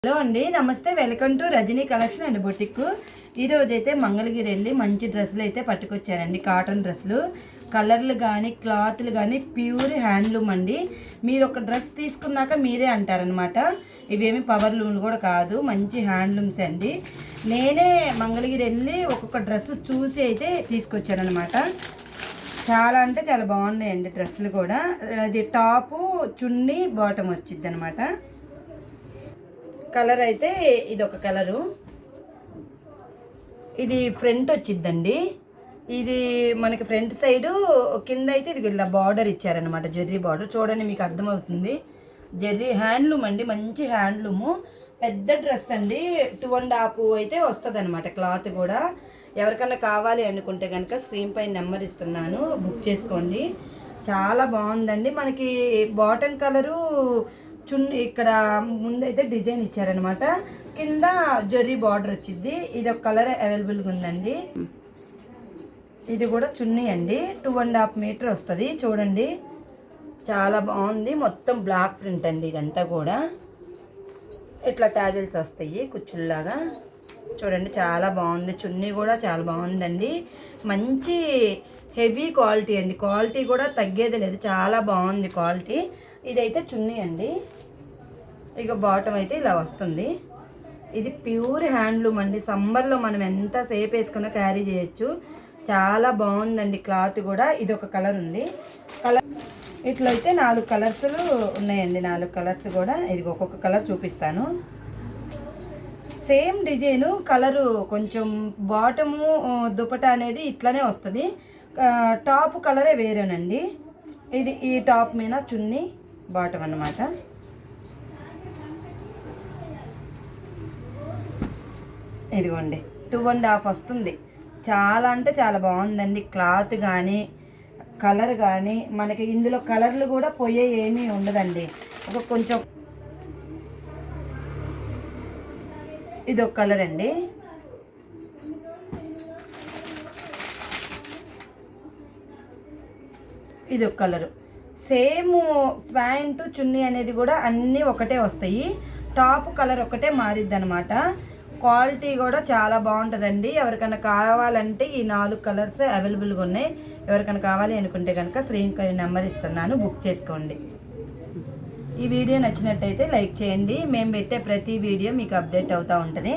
Hello అండి, నమస్తే. Welcome to Rajani collection and boutique. ఈరోజు అయితే మంగళగిరి వెళ్ళి మంచి డ్రెస్సులు అయితే పట్టుకొచ్చారండి. కాటన్ డ్రెస్సులు, కలర్లు కానీ క్లాత్లు కానీ ప్యూర్ హ్యాండ్లూమ్ అండి. మీరు ఒక డ్రెస్ తీసుకున్నాక మీరే అంటారనమాట, ఇవేమి పవర్ లూమ్లు కూడా కాదు, మంచి హ్యాండ్లూమ్స్ అండి. నేనే మంగళగిరి వెళ్ళి ఒక్కొక్క డ్రెస్ చూసి అయితే తీసుకొచ్చానమాట. చాలా అంటే చాలా బాగున్నాయండి డ్రెస్సులు కూడా. అది టాపు, చున్నీ, బాటమ్ వచ్చింది అనమాట. కలర్ అయితే ఇది ఒక కలరు, ఇది ఫ్రంట్ వచ్చిద్దండి. ఇది మనకి ఫ్రంట్ సైడు కింద అయితే ఇది ఇలా బార్డర్ ఇచ్చారనమాట, జెర్రీ బార్డర్. చూడండి, మీకు అర్థమవుతుంది. జెర్రీ హ్యాండ్లూమ్ అండి, మంచి హ్యాండ్లూము. పెద్ద డ్రెస్ అండి, 2.5 అయితే వస్తుంది అనమాట. క్లాత్ కూడా ఎవరికన్నా కావాలి అనుకుంటే కనుక స్క్రీన్ పైన నెంబర్ ఇస్తున్నాను, బుక్ చేసుకోండి. చాలా బాగుందండి. మనకి బాటమ్ కలరు చున్నీ ఇక్కడ ముందైతే డిజైన్ ఇచ్చారనమాట, కింద జెర్రీ బార్డర్ వచ్చింది. ఇది ఒక కలర్ అవైలబుల్గా ఉందండి. ఇది కూడా చున్నీ అండి, 2.5 మీటర్ వస్తుంది. చూడండి, చాలా బాగుంది. మొత్తం బ్లాక్ ప్రింట్ అండి. ఇదంతా కూడా ఇట్లా టాజిల్స్ వస్తాయి కుచ్చుల్లాగా. చూడండి, చాలా బాగుంది. చున్నీ కూడా చాలా బాగుందండి. మంచి హెవీ క్వాలిటీ అండి, క్వాలిటీ కూడా తగ్గేది లేదు. చాలా బాగుంది క్వాలిటీ. ఇదైతే చున్నీ అండి. ఇక బాటమ్ అయితే ఇలా వస్తుంది. ఇది ప్యూర్ హ్యాండ్లూమ్ అండి. సమ్మర్లో మనం ఎంతసేపు వేసుకున్నా క్యారీ చేయొచ్చు. చాలా బాగుందండి క్లాత్ కూడా. ఇది ఒక కలర్ ఉంది. కలర్ ఇట్లా అయితే 4 కలర్స్లు ఉన్నాయండి. 4 కలర్స్ కూడా. ఇది ఒక్కొక్క కలర్ చూపిస్తాను. సేమ్ డిజైను, కలరు కొంచెం బాటము దుపటా అనేది ఇట్లానే వస్తుంది. టాప్ కలరే వేరేనండి. ఇది ఈ టాప్ మీద చున్నీ, బాటమ్ అన్నమాట. ఇదిగోండి, 2.5 వస్తుంది. చాలా అంటే చాలా బాగుందండి. క్లాత్ కానీ కలర్ కానీ మనకి ఇందులో కలర్లు కూడా పోయే ఏమీ ఉండదండి. ఒక కొంచెం ఇది ఒక కలర్ అండి. ఇది ఒక కలరు. సేమ్ ప్యాంటు చున్నీ అనేది కూడా అన్నీ ఒకటే వస్తాయి. టాప్ కలర్ ఒకటే మారిద్ది అనమాట. క్వాలిటీ కూడా చాలా బాగుంటుందండి. ఎవరికైనా కావాలంటే ఈ 4 కలర్స్ అవైలబుల్గా ఉన్నాయి. ఎవరికైనా కావాలి అనుకుంటే కనుక స్క్రీన్ పై నెంబర్ ఇస్తున్నాను, బుక్ చేసుకోండి. ఈ వీడియో నచ్చినట్టయితే లైక్ చేయండి. మేము పెట్టే ప్రతి వీడియో మీకు అప్డేట్ అవుతూ ఉంటుంది.